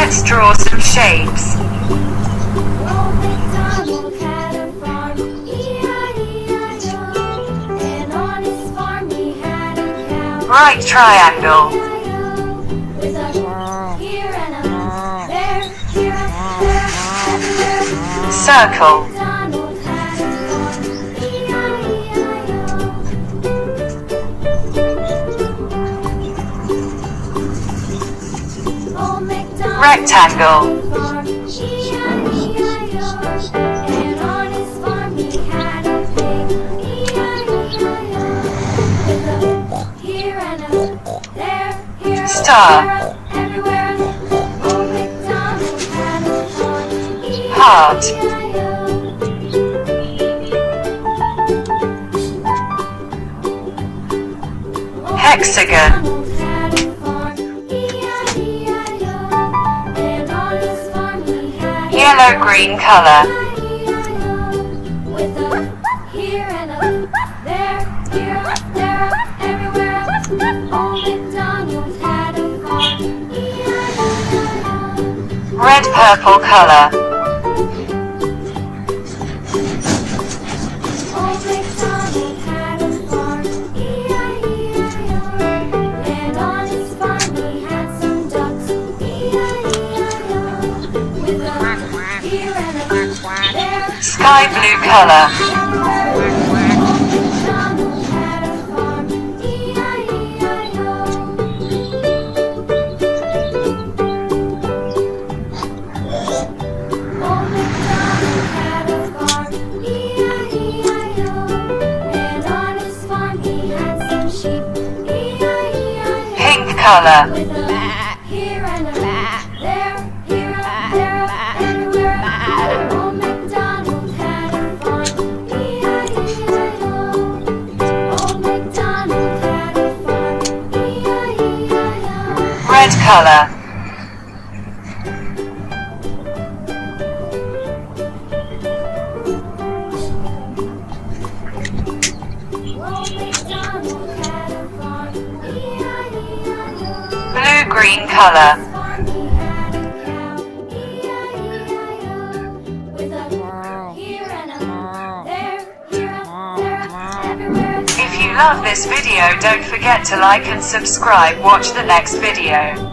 Let's draw some shapes. Right triangle. Circle. Rectangle. Star. Heart. Hexagon. Yellow-green color. Red-purple color. Sky blue color. Pink color. Red color. Blue-green color. If you love this video, don't forget to like and subscribe. Watch the next video.